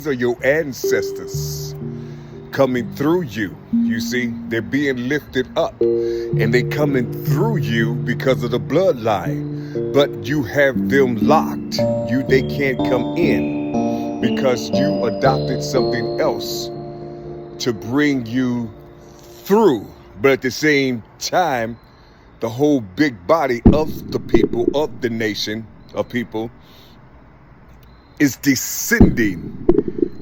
Are your ancestors coming through you. You see, they're being lifted up and they coming through you because of the bloodline. But you have them locked. They can't come in because you adopted something else to bring you through. But at the same time, the whole big body of the people, of the nation of people, is descending.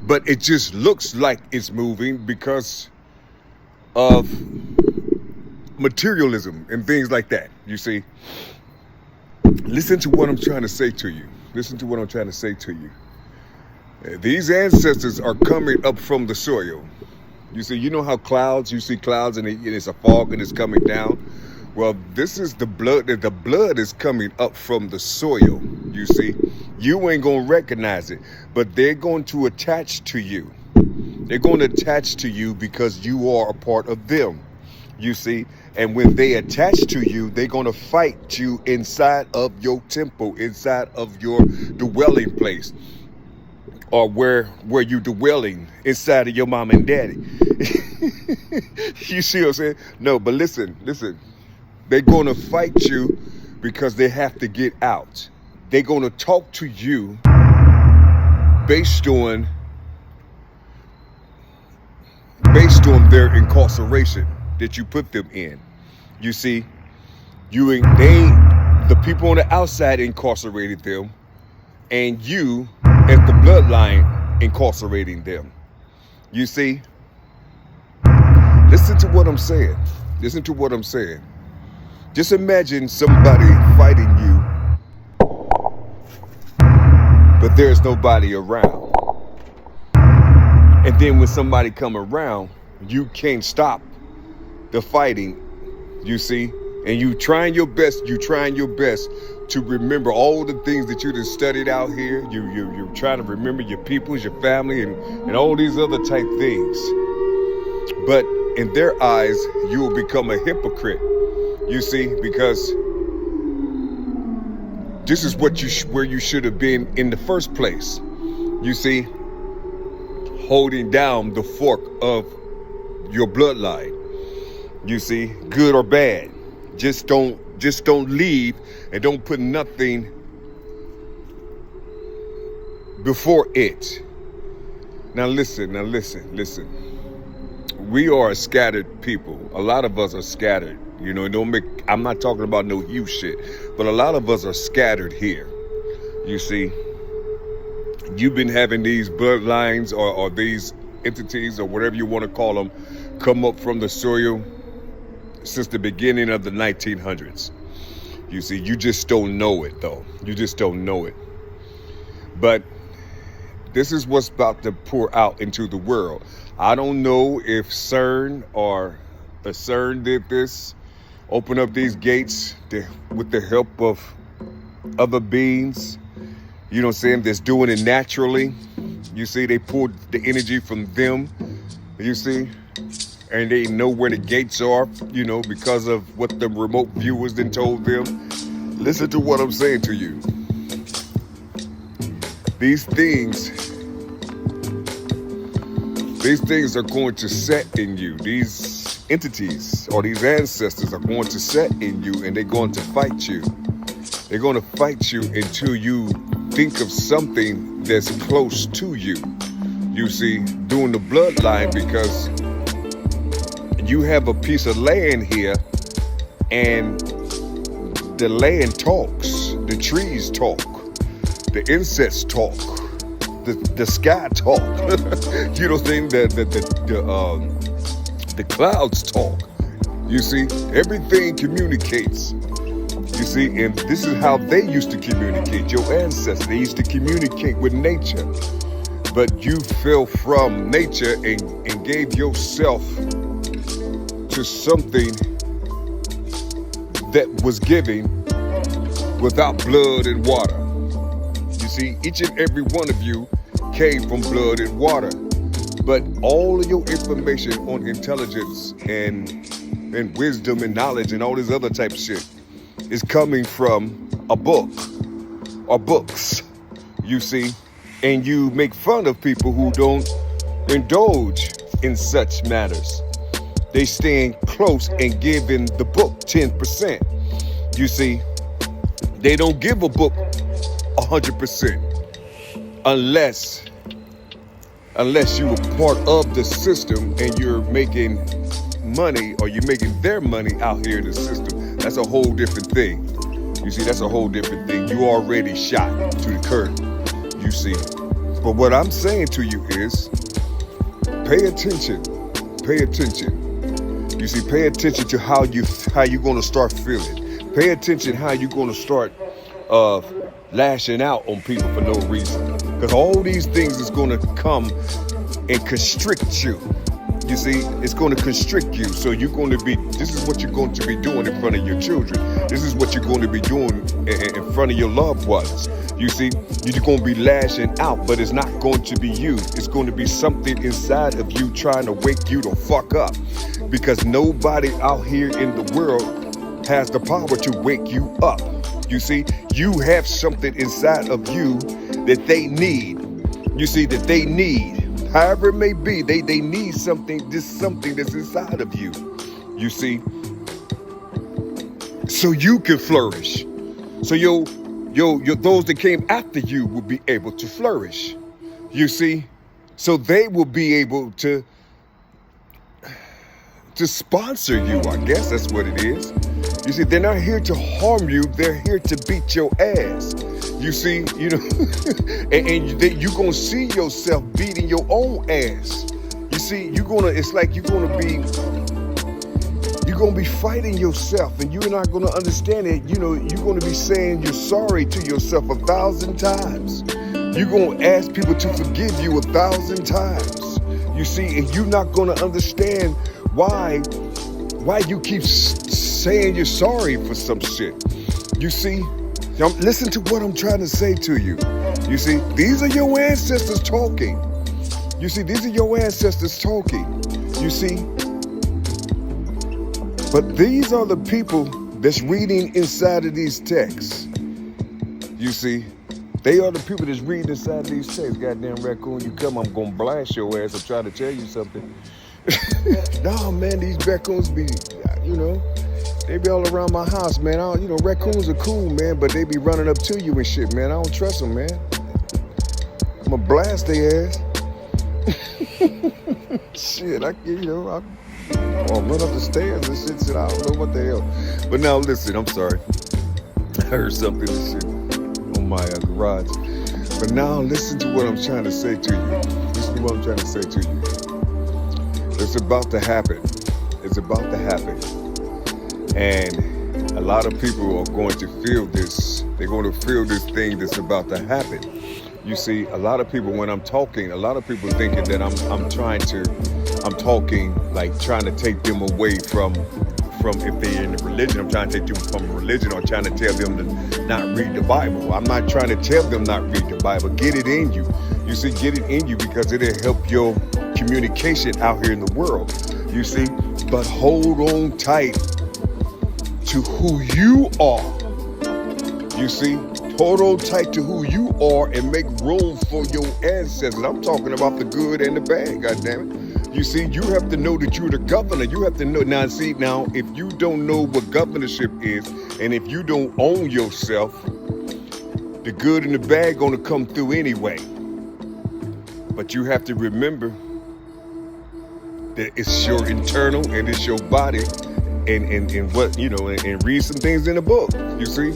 But it just looks like it's moving because of materialism and things like that. You see, listen to what I'm trying to say to you. Listen to what I'm trying to say to you. These ancestors are coming up from the soil. You see, you know how you see clouds and it's a fog and it's coming down. Well, this is the blood. The blood is coming up from the soil. You see, you ain't going to recognize it, but they're going to attach to you. They're going to attach to you because you are a part of them. You see, and when they attach to you, they're going to fight you inside of your temple, inside of your dwelling place, or where you dwelling inside of your mom and daddy. You see what I'm saying? No, but listen. They're going to fight you because they have to get out. They're going to talk to you based on their incarceration that you put them in. You see, the people on the outside incarcerated them, and you, as the bloodline, incarcerating them. You see, listen to what I'm saying. Listen to what I'm saying. Just imagine somebody fighting you, but there's nobody around. And then when somebody come around, you can't stop the fighting, you see? And you trying your best to remember all the things that you just studied out here. You're trying to remember your peoples, your family, and all these other type things. But in their eyes, you will become a hypocrite. You see, because this is where you should have been in the first place. You see, holding down the fork of your bloodline. You see, good or bad. Just don't leave and don't put nothing before it. Now listen. We are a scattered people. A lot of us are scattered. You know, I'm not talking about no huge shit, but a lot of us are scattered here. You see, you've been having these bloodlines or these entities or whatever you want to call them come up from the soil since the beginning of the 1900s. You see, you just don't know it though. You just don't know it. But this is what's about to pour out into the world. I don't know if CERN did this, open up these gates with the help of other beings, you know what I'm saying, that's doing it naturally. You see, they pulled the energy from them, you see, and they know where the gates are, you know, because of what the remote viewers then told them. Listen to what I'm saying to you. These things are going to set in you. These entities or these ancestors are going to set in you, and they're going to fight you. They're going to fight you until you think of something that's close to you. You see, doing the bloodline, because you have a piece of land here, and the land talks, the trees talk, the insects talk, the sky talk. You know what I'm saying? The clouds talk. You see, everything communicates. You see, and this is how they used to communicate. Your ancestors, they used to communicate with nature. But you fell from nature and gave yourself to something that was given without blood and water. You see, each and every one of you came from blood and water. But all of your information on intelligence and wisdom and knowledge and all this other type of shit is coming from a book or books. You see, and you make fun of people who don't indulge in such matters. They stand close and give in the book 10%. You see, they don't give a book 100% unless you were part of the system and you're making money, or you're making their money out here in the system. That's a whole different thing. You see, that's a whole different thing. You already shot to the curb, you see. But what I'm saying to you is, pay attention. Pay attention. You see, pay attention to how you're going to start feeling. Pay attention how you're going to start lashing out on people for no reason. Because all these things is going to come and constrict you. You see, it's going to constrict you. So this is what you're going to be doing in front of your children. This is what you're going to be doing in front of your loved ones. You see, you're going to be lashing out, but it's not going to be you. It's going to be something inside of you trying to wake you the fuck up. Because nobody out here in the world has the power to wake you up. You see, you have something inside of you that they need. You see, that they need. However it may be, they need something, just something that's inside of you. You see, so you can flourish. So those that came after you will be able to flourish. You see, so they will be able to sponsor you. I guess that's what it is. You see, they're not here to harm you. They're here to beat your ass. You see, you know, and you're going to see yourself beating your own ass. You see, it's like you're going to be fighting yourself, and you're not going to understand it. You know, you're going to be saying you're sorry to yourself 1,000 times. You're going to ask people to forgive you 1,000 times. You see, and you're not going to understand why you keep saying you're sorry for some shit. You see, listen to what I'm trying to say to you. You see, these are your ancestors talking. You see, these are your ancestors talking. You see, but these are the people that's reading inside of these texts. You see, they are the people that's reading inside of these texts. Goddamn raccoon, you come, I'm gonna blast your ass. I'm trying to tell you something. No, man, these raccoons be, you know, they be all around my house, man. Raccoons are cool, man, but they be running up to you and shit, man. I don't trust them, man. I'm gonna blast their ass. Shit, I'll run up the stairs and shit. I don't know what the hell. But now, listen, I'm sorry. I heard something and shit on my garage. But now, listen to what I'm trying to say to you. Listen to what I'm trying to say to you. It's about to happen. It's about to happen. And a lot of people are going to feel this. They're going to feel this thing that's about to happen. You see, a lot of people, when I'm talking, a lot of people thinking that I'm talking like trying to take them away from if they're in the religion. I'm trying to take them from religion, or trying to tell them to not read the Bible. I'm not trying to tell them not read the Bible. Get it in you. You see, get it in you, because it'll help your communication out here in the world. You see, but hold on tight to who you are. You see, hold on tight to who you are and make room for your ancestors. I'm talking about the good and the bad, goddammit. You see, you have to know that you're the governor. You have to know. Now, if you don't know what governorship is, and if you don't own yourself, the good and the bad gonna come through anyway. But you have to remember that it's your internal and it's your body, and what, you know, and read some things in the book. You see,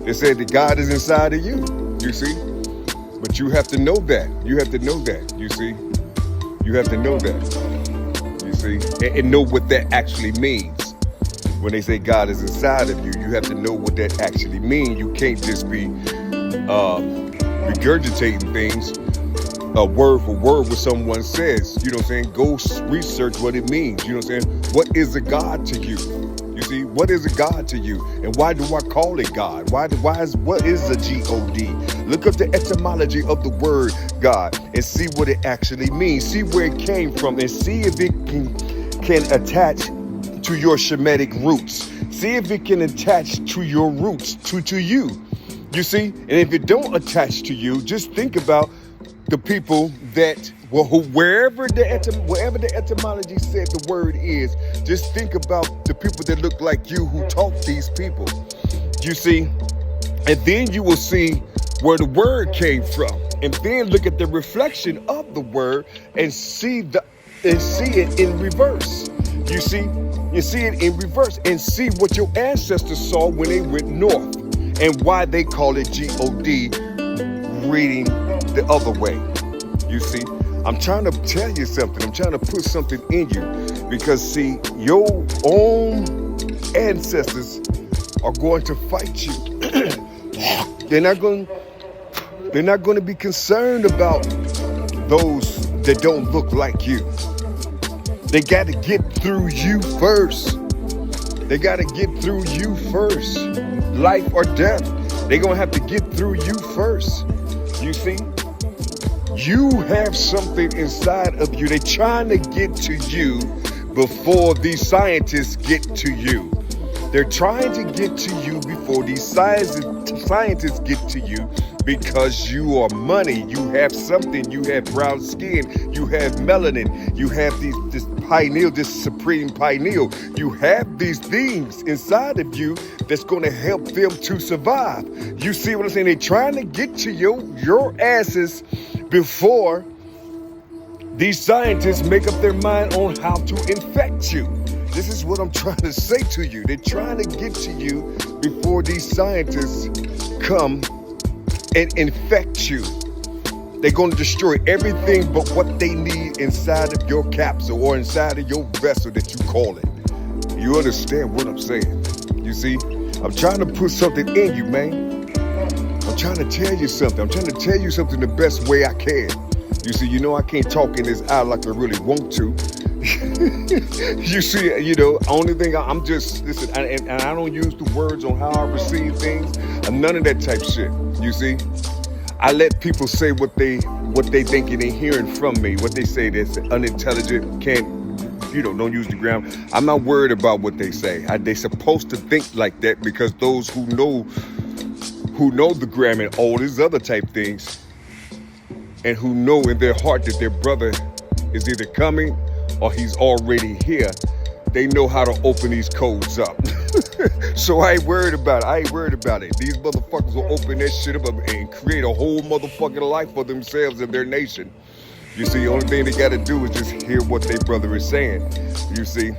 it said that God is inside of you. You see, but you have to know that. You have to know that. You see, you have to know that. You see, and know what that actually means. When they say God is inside of you, you have to know what that actually means. You can't just be regurgitating things word for word what someone says. You know what I'm saying? Go research what it means. You know what I'm saying? What is a God to you? You see, what is a God to you? And why do I call it God? What is a G-O-D? Look up the etymology of the word God and see what it actually means. See where it came from, and see if it can attach to your Shemitic roots. See if it can attach to your roots, to you. You see? And if it don't attach to you, just think about the people that, well, wherever the etymology said the word is, just think about the people that look like you who taught these people. You see? And then you will see where the word came from. And then look at the reflection of the word and see it in reverse. You see it in reverse and see what your ancestors saw when they went north and why they call it G-O-D, reading the other way. You see, I'm trying to tell you something. I'm trying to put something in you because see, your own ancestors are going to fight you. They're not going to be concerned about those that don't look like you. They got to get through you first. They got to get through you first. Life or death. They're going to have to get through you first. You see? You have something inside of you. They're trying to get to you before these scientists get to you. They're trying to get to you before these scientists get to you because you are money. You have something. You have brown skin. You have melanin. You have this pineal, this supreme pineal. You have these things inside of you that's going to help them to survive. You see what I'm saying? They're trying to get to your asses before these scientists make up their mind on how to infect you. This is what I'm trying to say to you. They're trying to get to you before these scientists come and infect you. They're going to destroy everything but what they need inside of your capsule or inside of your vessel that you call it. You understand what I'm saying? You see, I'm trying to put something in you, man. I'm trying to tell you something. I'm trying to tell you something the best way I can. You see, I can't talk in this out like I really want to. You see, only thing I'm just, listen, and I don't use the words on how I receive things, none of that type shit. You see, I let people say what they thinking and hearing from me, what they say that's unintelligent, don't use the ground. I'm not worried about what they say. They supposed to think like that because those who know the grammar and all these other type things, and who know in their heart that their brother is either coming or he's already here, they know how to open these codes up. So I ain't worried about it. These motherfuckers will open that shit up and create a whole motherfucking life for themselves and their nation. You see, the only thing they gotta do is just hear what their brother is saying. You see,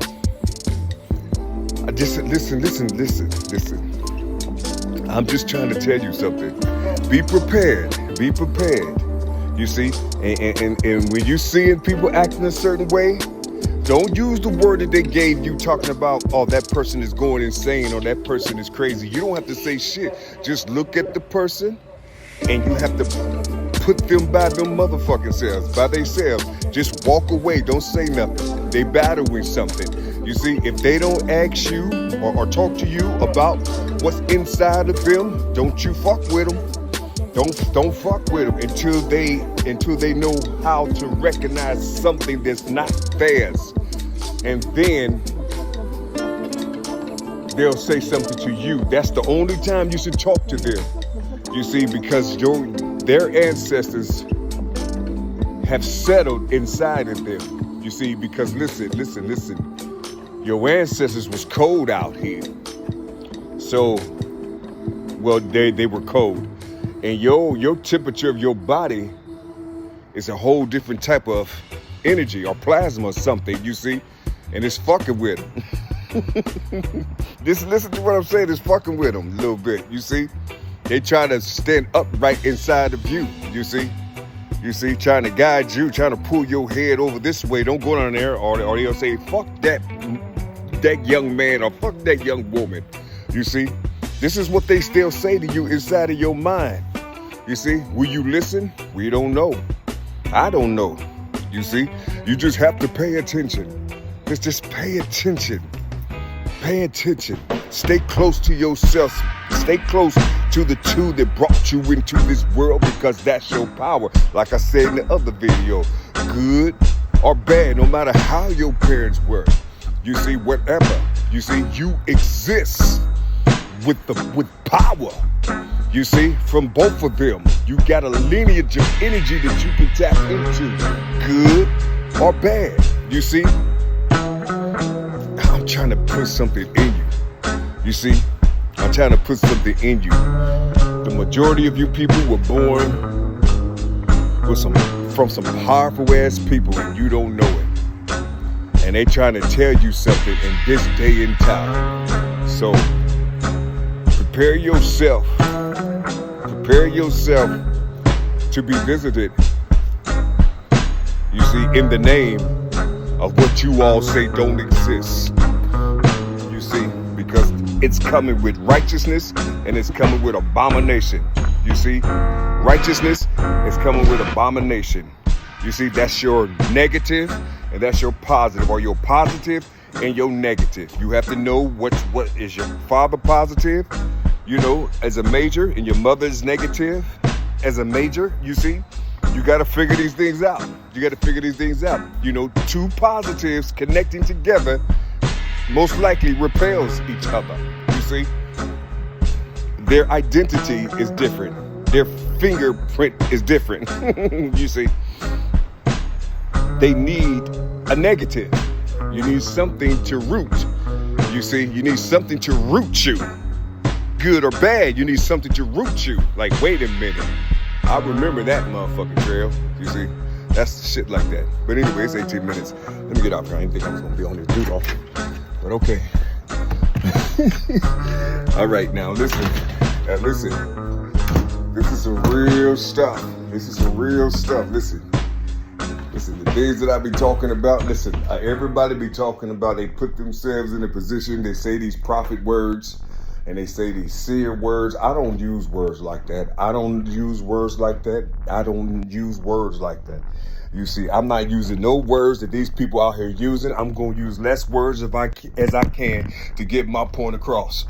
listen. I'm just trying to tell you something. Be prepared. You see, and when you seeing people acting a certain way, don't use the word that they gave you talking about, oh, that person is going insane or that person is crazy. You don't have to say shit. Just look at the person and you have to put them by them motherfucking selves, by themselves. Just walk away. Don't say nothing. They battling something. You see, if they don't ask you or talk to you about what's inside of them, don't you fuck with them. Don't fuck with them until they know how to recognize something that's not theirs. And then they'll say something to you. That's the only time you should talk to them. You see, because their ancestors have settled inside of them. You see, because listen. Your ancestors was cold out here. So, well, they were cold. And your temperature of your body is a whole different type of energy or plasma or something, you see? And it's fucking with them. Just listen to what I'm saying. It's fucking with them a little bit, you see? They try to stand upright inside of you, you see? You see, trying to guide you, trying to pull your head over this way. Don't go down there, or they'll say, fuck that young man or fuck that young woman, you see? This is what they still say to you inside of your mind. You see, will you listen? We don't know. I don't know. You see, you just have to pay attention. Just pay attention. Pay attention. Stay close to yourself. Stay close to the two that brought you into this world because that's your power. Like I said in the other video, good or bad, no matter how your parents were. You see, whatever. You see, you exist with power. You see, from both of them, you got a lineage of energy that you can tap into, good or bad. You see, I'm trying to put something in you. You see, I'm trying to put something in you. The majority of you people were born with from some powerful ass people, and you don't know it. And they trying to tell you something in this day and time. So prepare yourself. Prepare yourself to be visited, you see, in the name of what you all say don't exist. You see, because it's coming with righteousness and it's coming with abomination. You see, righteousness is coming with abomination. You see, that's your negative and that's your positive, or your positive and your negative. You have to know what is your father positive, you know, as a major, and your mother's negative as a major. You see, you got to figure these things out. You got to figure these things out. You know, two positives connecting together most likely repels each other. You see, their identity is different. Their fingerprint is different. You see, they need a negative. You need something to root. You see, you need something to root you. Good or bad, you need something to root you. Like, wait a minute, I remember that motherfucking trail. You see, that's shit like that. But anyway, it's 18 minutes. Let me get out here. I didn't think I was gonna be on this dude off, but okay. All right, now listen. This is some real stuff. Listen, the things that I be talking about. Listen, everybody be talking about. They put themselves in a position. They say these prophet words. And they say these seer words. I don't use words like that. You see, I'm not using no words that these people out here using. I'm going to use less words as I can to get my point across.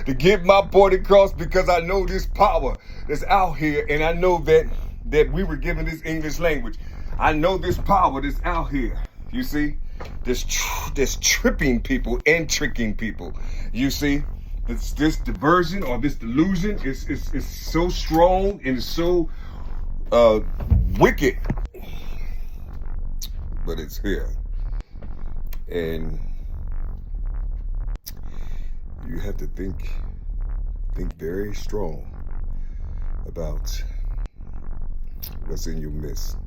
To get my point across, because I know this power that's out here, and I know that we were given this English language. I know this power that's out here. You see, this tripping people and tricking people. You see. This diversion or this delusion is so strong and so wicked, but it's here, and you have to think very strong about what's in your midst.